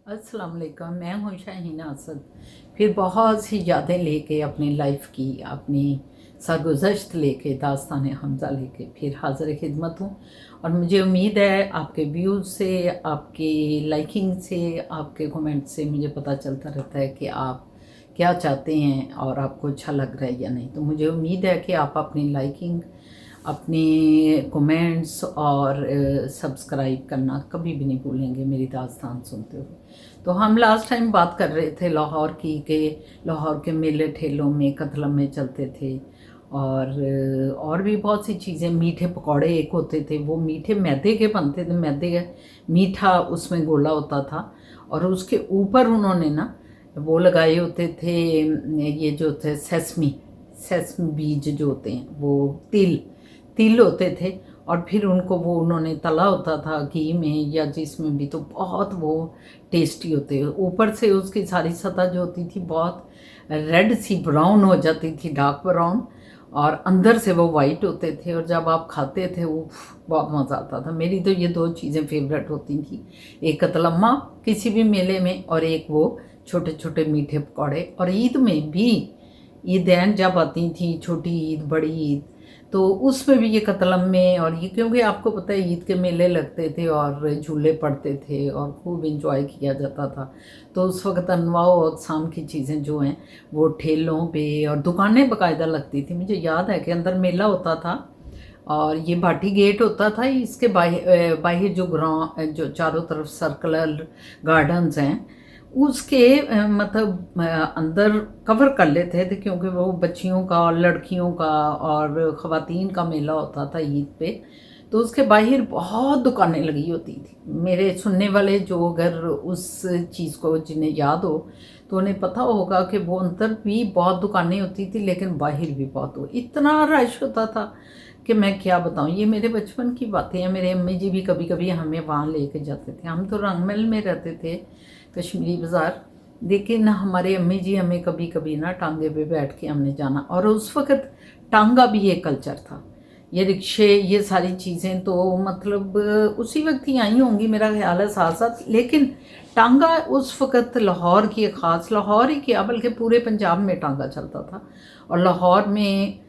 अस्सलाम वालेकुम। मैं हूँ शाहीना असद। फिर बहुत सी यादें लेके अपनी लाइफ की, अपनी सरगुज़श्त लेके, दास्तान हमज़ा लेके फिर हाज़िर खिदमत हूँ। और मुझे उम्मीद है आपके व्यूज़ से, आपकी लाइकिंग से, आपके कमेंट से मुझे पता चलता रहता है कि आप क्या चाहते हैं और आपको अच्छा लग रहा है या नहीं। तो मुझे उम्मीद है कि आप अपनी लाइकिंग, अपने कमेंट्स और सब्सक्राइब करना कभी भी नहीं भूलेंगे मेरी दास्तान सुनते हुए। तो हम लास्ट टाइम बात कर रहे थे लाहौर की, कि लाहौर के मेले ठेलों में कतलम में चलते थे और भी बहुत सी चीज़ें। मीठे पकौड़े एक होते थे, वो मीठे मैदे के बनते थे, मैदे का मीठा उसमें गोला होता था और उसके ऊपर उन्होंने ना वो लगाए होते थे, ये जो थे सेसमी बीज जो होते हैं, वो तिल होते थे। और फिर उनको वो उन्होंने तला होता था घी में या जिसमें भी, तो बहुत वो टेस्टी होते। ऊपर से उसकी सारी सतह जो होती थी बहुत रेड सी ब्राउन हो जाती थी, डार्क ब्राउन, और अंदर से वो वाइट होते थे। और जब आप खाते थे वो बहुत मज़ा आता था। मेरी तो ये दो चीज़ें फेवरेट होती थी, एक कतलम्मा किसी भी मेले में और एक वो छोटे छोटे मीठे पकौड़े। और ईद में भी, ईदैन जब आती थी, छोटी ईद, बड़ी ईद, तो उसमें भी ये कतलम में, और ये क्योंकि आपको पता है ईद के मेले लगते थे और झूले पड़ते थे और खूब इंजॉय किया जाता था। तो उस वक्त अनवाओ अक़साम की चीज़ें जो हैं वो ठेलों पे और दुकानें बाकायदा लगती थी। मुझे याद है कि अंदर मेला होता था और ये भाटी गेट होता था। इसके बाहर जो ग्राउंड, जो चारों तरफ सर्कुलर गार्डन्स हैं, उसके मतलब अंदर कवर कर लेते थे, क्योंकि वो बच्चियों का और लड़कियों का और ख़वातीन का मेला होता था ईद पे। तो उसके बाहर बहुत दुकानें लगी होती थी। मेरे सुनने वाले जो अगर उस चीज़ को जिन्हें याद हो तो उन्हें पता होगा कि वो अंदर भी बहुत दुकानें होती थी, लेकिन बाहर भी बहुत हो, इतना रश होता था कि मैं क्या बताऊँ। ये मेरे बचपन की बातें हैं। मेरे अम्मी जी भी कभी कभी हमें वहाँ लेके जाते थे। हम तो रंगमहल में रहते थे, कश्मीरी बाज़ार, लेकिन हमारे अम्मी जी हमें कभी कभी ना टांगे पे बैठ के हमने जाना। और उस वक़्त टांगा भी एक कल्चर था। ये रिक्शे, ये सारी चीज़ें तो मतलब उसी वक्त ही आई होंगी मेरा ख्याल है, साथ साथ। लेकिन टांगा उस वक़्त लाहौर की एक ख़ास, लाहौर ही क्या बल्कि पूरे पंजाब में टांगा चलता था। और लाहौर में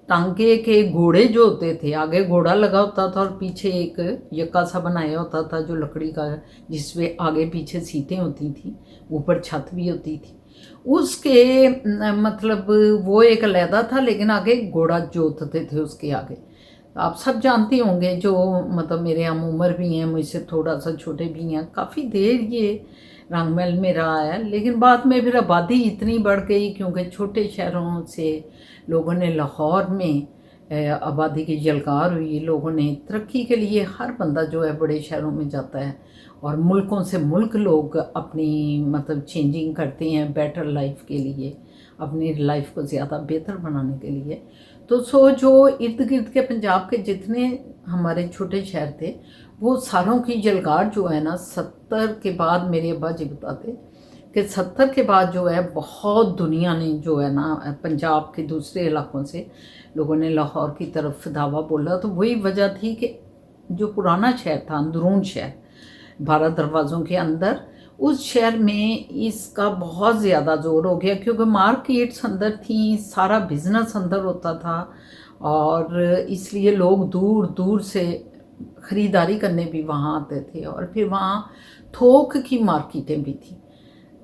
टांगे के घोड़े जो होते थे, आगे घोड़ा लगा होता था और पीछे एक यक्का सा बनाया होता था जो लकड़ी का, जिसमें आगे पीछे सीटें होती थी, ऊपर छत भी होती थी उसके मतलब वो एक अलहदा था, लेकिन आगे घोड़ा जोतते थे उसके आगे। आप सब जानते होंगे जो मतलब मेरे हम उम्र भी हैं, मुझसे थोड़ा सा छोटे भी हैं। काफ़ी देर ये रंगमहल में रहा है, लेकिन बाद में फिर आबादी इतनी बढ़ गई, क्योंकि छोटे शहरों से लोगों ने लाहौर में आबादी की जलकार हुई। लोगों ने तरक्की के लिए, हर बंदा जो है बड़े शहरों में जाता है और मुल्कों से मुल्क लोग अपनी मतलब चेंजिंग करते हैं बेटर लाइफ के लिए, अपनी लाइफ को ज़्यादा बेहतर बनाने के लिए। तो जो इर्द गिर्द के पंजाब के जितने हमारे छोटे शहर थे, वो सारों की जलकार जो है ना, 70 के बाद, मेरे अब्बा जी बताते कि 70 के बाद जो है बहुत दुनिया ने जो है ना, पंजाब के दूसरे इलाकों से लोगों ने लाहौर की तरफ दावा बोला। तो वही वजह थी कि जो पुराना शहर था, अंदरून शहर 12 दरवाज़ों के अंदर, उस शहर में इसका बहुत ज़्यादा ज़ोर हो गया, क्योंकि मार्केट्स अंदर थी, सारा बिज़नेस अंदर होता था और इसलिए लोग दूर दूर से ख़रीदारी करने भी वहाँ आते थे। और फिर वहाँ थोक की मार्केटें भी थी।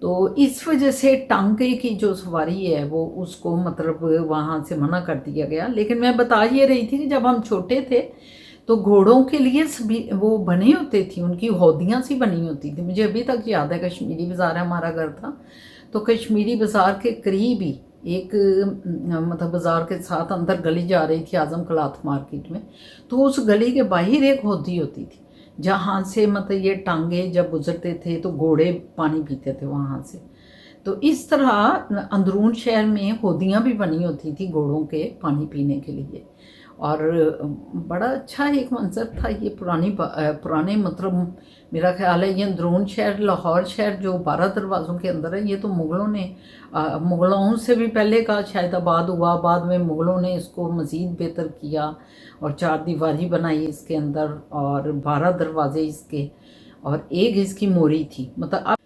तो इस वजह से टांगे की जो सवारी है वो उसको मतलब वहाँ से मना कर दिया गया। लेकिन मैं बता ये रही थी कि जब हम छोटे थे तो घोड़ों के लिए सभी वो बने होते थी, उनकी हौदियाँ सी बनी होती थी। मुझे अभी तक याद है, कश्मीरी बाज़ार हमारा घर था, तो कश्मीरी बाज़ार के करीब ही एक मतलब बाज़ार के साथ अंदर गली जा रही थी आज़म क्लॉथ मार्केट में, तो उस गली के बाहर एक हौदी होती थी जहाँ से मतलब ये टांगे जब गुजरते थे तो घोड़े पानी पीते थे वहाँ से। तो इस तरह अंदरून शहर में हौदियाँ भी बनी होती थी घोड़ों के पानी पीने के लिए। और बड़ा अच्छा एक मंजर था ये। पुराने मतलब मेरा ख्याल है ये अंदरून शहर, लाहौर शहर जो 12 दरवाज़ों के अंदर है, ये तो मुग़लों ने मुग़लों से भी पहले का शायद आबाद हुआ। बाद में मुग़लों ने इसको मज़ीद बेहतर किया और 4 दीवारी बनाई इसके अंदर और 12 दरवाजे इसके, और एक इसकी मोरी थी। मतलब अब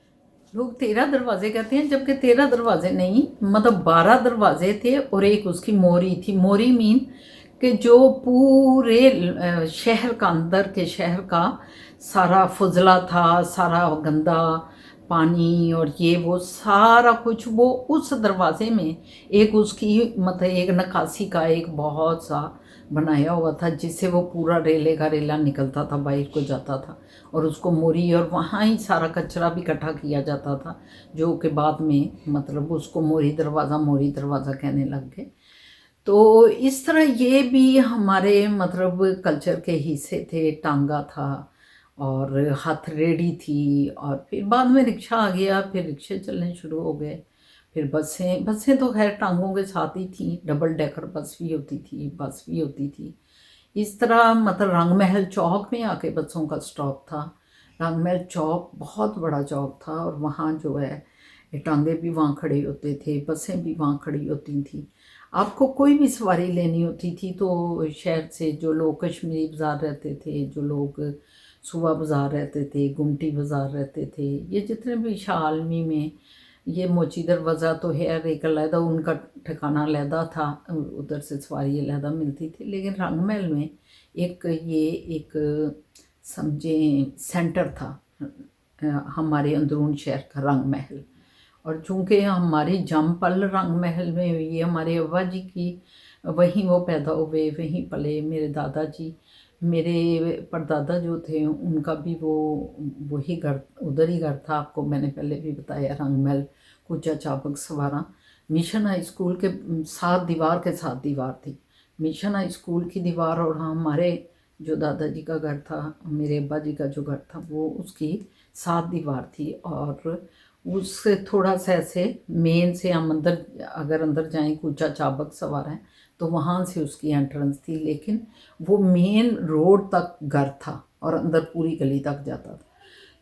लोग 13 दरवाजे कहते हैं, जबकि 13 दरवाजे नहीं, मतलब 12 दरवाजे थे और एक उसकी मोरी थी। मोरी मीन कि जो पूरे शहर का, अंदर के शहर का सारा फुजला था, सारा गंदा पानी और ये वो सारा कुछ वो उस दरवाजे में एक उसकी मतलब एक नक्काशी का एक बहुत सा बनाया हुआ था, जिससे वो पूरा रेले का रेला निकलता था, बाहर को जाता था और उसको मोरी, और वहाँ ही सारा कचरा भी इकट्ठा किया जाता था, जो कि बाद में मतलब उसको मोरी दरवाज़ा कहने लग गए। तो इस तरह ये भी हमारे मतलब कल्चर के हिस्से थे। टांगा था और हथरेड़ी थी, और फिर बाद में रिक्शा आ गया, फिर रिक्शे चलने शुरू हो गए, फिर बसें। बसें तो खैर टांगों के साथ ही थी, डबल डेकर बस भी होती थी, बस भी होती थी। इस तरह मतलब रंगमहल चौक में आके बसों का स्टॉप था। रंगमहल चौक बहुत बड़ा चौक था और वहाँ जो है टांगे भी वहाँ खड़े होते थे, बसें भी वहाँ खड़ी होती थी। आपको कोई भी सवारी लेनी होती थी तो शहर से जो लोग कश्मीरी बाज़ार रहते थे, जो लोग सुबह बाज़ार रहते थे, गुमटी बाज़ार रहते थे, ये जितने भी शालमी में ये मोची दरवाज़ा तो है, एक अलहदा उनका ठिकाना अलहदा था, उधर से सवारी अलहदा मिलती थी। लेकिन रंगमहल में एक समझें सेंटर था हमारे अंदरून शहर का, रंगमहल। और चूँकि हमारी जमपल रंगमहल में हुई है, हमारे अब्बा जी की वहीं वो पैदा हुए, वहीं पले। मेरे दादाजी, मेरे परदादा जो थे उनका भी वो वही घर, उधर ही घर था। आपको मैंने पहले भी बताया, रंगमहल, कूचा चाबक सवारा। मिशन हाई स्कूल के साथ दीवार के साथ दीवार थी, मिशन हाई स्कूल की दीवार, और हमारे जो दादाजी का घर था, मेरे अब्बा जी का जो घर था, वो उसकी साथ दीवार थी। और उससे थोड़ा सा ऐसे मेन से हम अंदर, अगर अंदर जाएं, कूचा चाबक सवार है तो वहाँ से उसकी एंट्रेंस थी, लेकिन वो मेन रोड तक घर था और अंदर पूरी गली तक जाता था।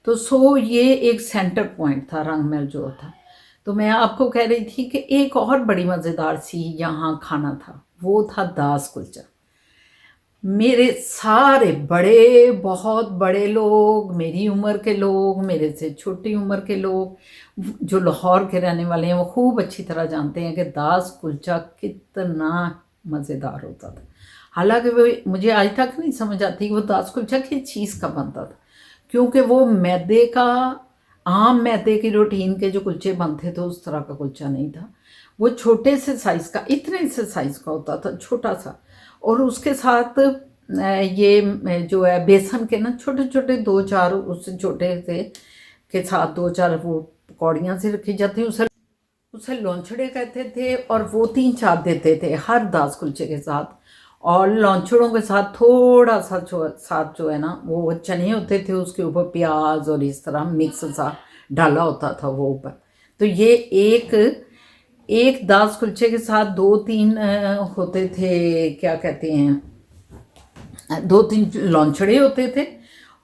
तो सो ये एक सेंटर पॉइंट था रंगमहल जो था। तो मैं आपको कह रही थी कि एक और बड़ी मज़ेदार सी यहाँ खाना था, वो था दास कुलचा। मेरे सारे बड़े, बहुत बड़े लोग, मेरी उम्र के लोग, मेरे से छोटी उम्र के लोग जो लाहौर के रहने वाले हैं, वो खूब अच्छी तरह जानते हैं कि दास कुलचा कितना मज़ेदार होता था। हालांकि वो मुझे आज तक नहीं समझ आती कि वो दास कुलचा किस चीज़ का बनता था, क्योंकि वो मैदे का, आम मैदे की रूटीन के जो कुलचे बनते थे उस तरह का कुलचा नहीं था। वो छोटे से साइज़ का, इतने से साइज़ का होता था, छोटा सा। और उसके साथ ये जो है बेसन के ना छोटे छोटे 2-4, उससे छोटे से के साथ 2-4 वो पकौड़ियाँ सी रखी जाती, उसे उसे लौंछड़े कहते थे। और वो 3-4 देते थे हर दास कुलचे के साथ। और लौंछड़ों के साथ थोड़ा सा साथ जो है ना, वो चने होते थे, उसके ऊपर प्याज और इस तरह मिक्स सा डाला होता था वो ऊपर। तो ये एक दास कुलचे के साथ 2-3 होते थे, क्या कहते हैं, 2-3 लौंछड़े होते थे,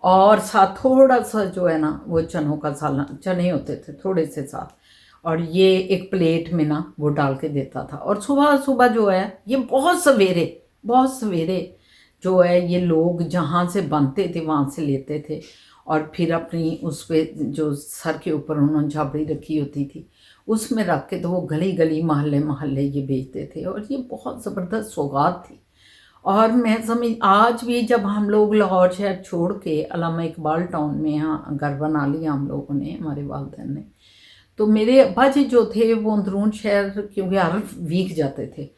और साथ थोड़ा सा जो है ना वो चनों का सालन, चने होते थे थोड़े से साथ। और ये एक प्लेट में ना वो डाल के देता था। और सुबह सुबह जो है, ये बहुत सवेरे जो है, ये लोग जहाँ से बनते थे वहाँ से लेते थे, और फिर अपनी उस पर जो सर के ऊपर उन्होंने झाबड़ी रखी होती थी उसमें रख के, तो वो गली गली मोहल्ले मोहल्ले ये बेचते थे। और ये बहुत ज़बरदस्त सौगात थी। और मैं समझ, आज भी जब हम लोग लाहौर शहर छोड़ के अल्लामा इकबाल टाउन में यहाँ घर बना लिया हम लोगों ने, हमारे वालिदैन ने, तो मेरे अब्बा जी जो थे वो अंदरून शहर, क्योंकि हर वीक जाते थे,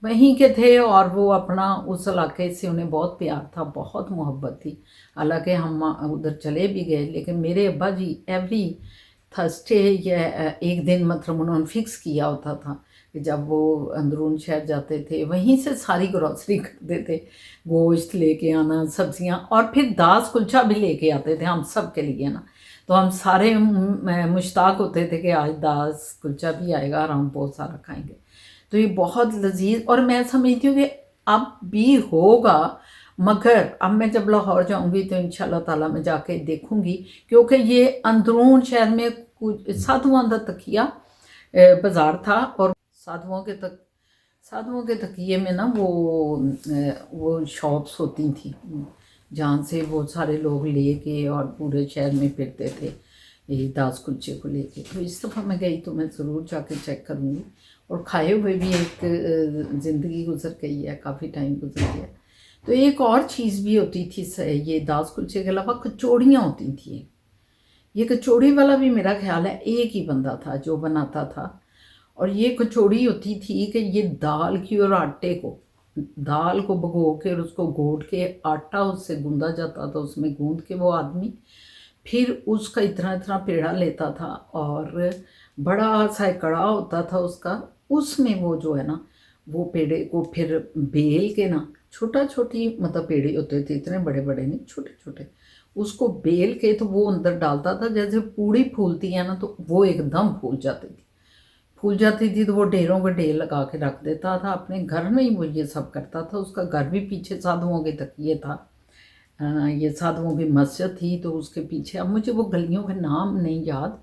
वहीं के थे। और वो अपना उस इलाके से उन्हें बहुत प्यार था, बहुत मोहब्बत थी। हालांकि हम उधर चले भी गए, लेकिन मेरे अब्बा जी एवरी थर्सडे या एक दिन मतलब उन्होंने फिक्स किया होता था कि जब वो अंदरून शहर जाते थे, वहीं से सारी ग्रॉसरी करते थे, गोश्त लेके आना, सब्जियां, और फिर दास कुलचा भी लेके आते थे हम सब के लिए ना। तो हम सारे मुश्ताक होते थे कि आज दास कुलचा भी आएगा और हम बहुत सारा खाएंगे। तो ये बहुत लजीज, और मैं समझती हूँ कि अब भी होगा, मगर अब मैं जब लाहौर जाऊंगी तो इंशाल्लाह ताला मैं जाके देखूंगी, क्योंकि ये अंदरून शहर में कुछ साधुओं का तकिया बाज़ार था। और साधुओं के तकिए में ना वो शॉप्स होती थी, जहाँ से वो सारे लोग लेके और पूरे शहर में फिरते थे। ये दास कुलचे को लेके। तो इस दफ़ा मैं गई तो मैं ज़रूर जाके चेक करूँगी। और खाए हुए भी एक ज़िंदगी गुजर गई है, काफ़ी टाइम गुजर गया। तो एक और चीज़ भी होती थी ये दास कुलचे के अलावा कचौड़ियाँ होती थी। ये कचौड़ी वाला भी मेरा ख्याल है एक ही बंदा था जो बनाता था। और ये कचौड़ी होती थी कि ये दाल की और आटे को, दाल को भिगो के और उसको घोट के आटा उससे गूंदा जाता था, उसमें गूंद के वो आदमी फिर उसका इतना इतना पेड़ा लेता था और बड़ा सा कड़ा होता था उसका, उसमें वो जो है ना वो पेड़े को फिर बेल के ना, छोटा छोटी मतलब पेड़े होते थे, इतने बड़े बड़े नहीं, छोटे छोटे, उसको बेल के तो वो अंदर डालता था। जैसे पूड़ी फूलती है ना तो वो एकदम फूल जाती थी तो वो ढेरों के ढेर लगा के रख देता था अपने घर में ही। वो ये सब करता था। उसका घर भी पीछे साधुओं के तकिए था। ये साधुओं की मस्जिद थी तो उसके पीछे, अब मुझे वो गलियों के नाम नहीं याद,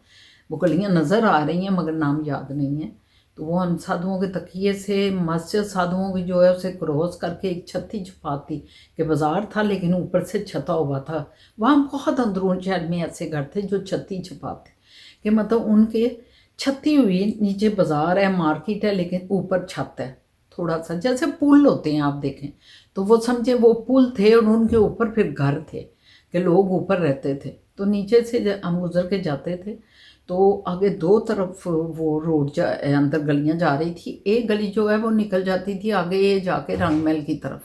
वो गलियां नज़र आ रही हैं मगर नाम याद नहीं है। तो वो हम साधुओं के तकिए से मस्जिद साधुओं की जो है उसे क्रॉस करके एक छत्ती छपाती के बाज़ार था लेकिन ऊपर से छता हुआ था। वहाँ बहुत अंदरून शहर में ऐसे घर थे जो छत्ती छपाते कि मतलब उनके छती हुई नीचे बाज़ार है, मार्केट है, लेकिन ऊपर छत है थोड़ा सा, जैसे पुल होते हैं आप देखें तो वो समझे वो पुल थे और उनके ऊपर फिर घर थे कि लोग ऊपर रहते थे। तो नीचे से हम गुजर के जाते थे तो आगे दो तरफ वो रोड अंदर गलियां जा रही थी। एक गली जो है वो निकल जाती थी आगे जाके रंगमहल की तरफ,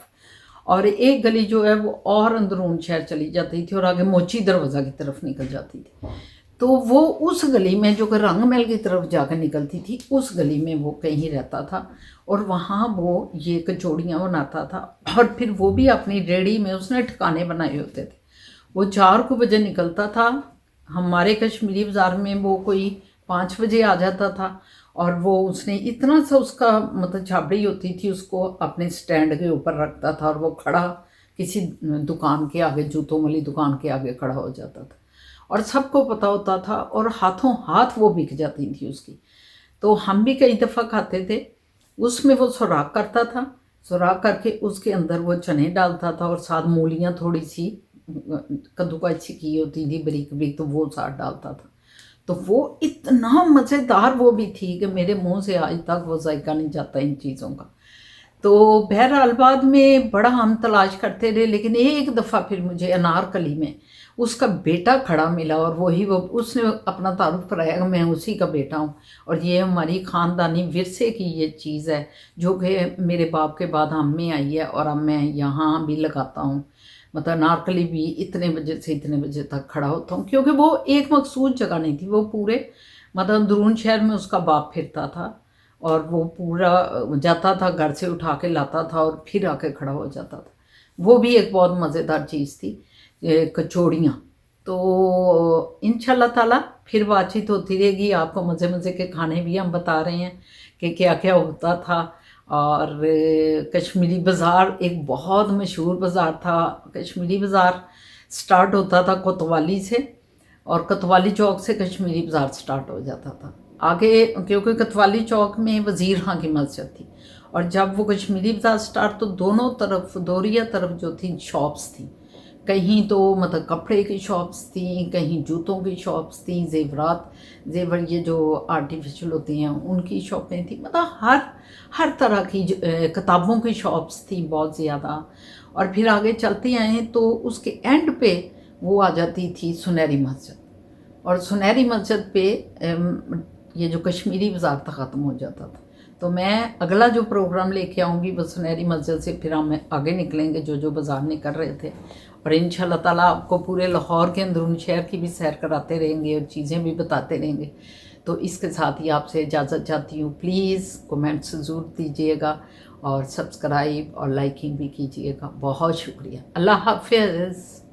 और एक गली जो है वो और अंदरून शहर चली जाती थी और आगे मोची दरवाज़ा की तरफ निकल जाती थी। तो वो उस गली में जो कि रंगमहल की तरफ जाकर निकलती थी, उस गली में वो कहीं रहता था और वहाँ वो ये कचौड़ियाँ बनाता था। और फिर वो भी अपनी रेहड़ी में उसने ठिकाने बनाए होते थे। वो 4 बजे निकलता था, हमारे कश्मीरी बाज़ार में वो कोई 5 बजे आ जाता था। और वो उसने इतना सा उसका मतलब छाबड़ी होती थी, उसको अपने स्टैंड के ऊपर रखता था और वो खड़ा किसी दुकान के आगे, जूतों वाली दुकान के आगे खड़ा हो जाता था और सबको पता होता था और हाथों हाथ वो बिक जाती थी उसकी। तो हम भी कई दफ़ा खाते थे। उसमें वो सुराख करता था, सुराख करके उसके अंदर वो चने डालता था और साथ मूलियाँ थोड़ी सी कद्दूकस की होती थी बारीक बारीक, तो वो साथ डालता था। तो वो इतना मज़ेदार वो भी थी कि मेरे मुंह से आज तक वो जायका नहीं जाता इन चीज़ों का। तो बहरहाल बाद में बड़ा हम तलाश करते रहे, लेकिन एक दफ़ा फिर मुझे अनारकली में उसका बेटा खड़ा मिला और वही वो उसने अपना तारुफ कराया कि मैं उसी का बेटा हूँ और ये हमारी ख़ानदानी विरसे की ये चीज़ है जो कि मेरे बाप के बाद हम में आई है और अब मैं यहाँ भी लगाता हूँ। मतलब अनारकली भी इतने बजे से इतने बजे तक खड़ा होता हूँ, क्योंकि वो एक मखसूस जगह नहीं थी, वो पूरे मतलब अंदरून शहर में उसका बाप फिरता था और वो पूरा जाता था, घर से उठा के लाता था और फिर आके खड़ा हो जाता था। वो भी एक बहुत मज़ेदार चीज़ थी कचौड़ियाँ। तो इंशाल्लाह ताला फिर बातचीत होती रहेगी। आपको मज़े मज़े के खाने भी हम बता रहे हैं कि क्या क्या होता था। और कश्मीरी बाज़ार एक बहुत मशहूर बाज़ार था। कश्मीरी बाज़ार स्टार्ट होता था कोतवाली से और कोतवाली चौक से कश्मीरी बाज़ार स्टार्ट हो जाता था आगे, क्योंकि कोतवाली चौक में वज़ीर खां की मस्जिद थी। और जब वो कश्मीरी बाज़ार स्टार्ट तो दोनों तरफ दोरिया तरफ जो थी शॉप्स थी, कहीं तो मतलब कपड़े की शॉप्स थी, कहीं जूतों की शॉप्स थी, जेवर ये जो आर्टिफिशियल होती हैं उनकी शॉपें थी, मतलब हर तरह की किताबों की शॉप्स थी बहुत ज़्यादा। और फिर आगे चलते आए तो उसके एंड पे वो आ जाती थी सुनहरी मस्जिद, और सुनहरी मस्जिद पे ये जो कश्मीरी बाज़ार था ख़त्म हो जाता था। तो मैं अगला जो प्रोग्राम लेके आऊँगी वो सुनहरी मस्जिद से फिर हम आगे निकलेंगे जो बाज़ार निकल रहे थे। और इंशाल्लाह ताला आपको पूरे लाहौर के अंदरून शहर की भी सैर कराते रहेंगे और चीज़ें भी बताते रहेंगे। तो इसके साथ ही आपसे इजाज़त चाहती हूँ। प्लीज़ कमेंट्स ज़रूर दीजिएगा और सब्सक्राइब और लाइकिंग भी कीजिएगा। बहुत शुक्रिया। अल्लाह हाफ़िज़।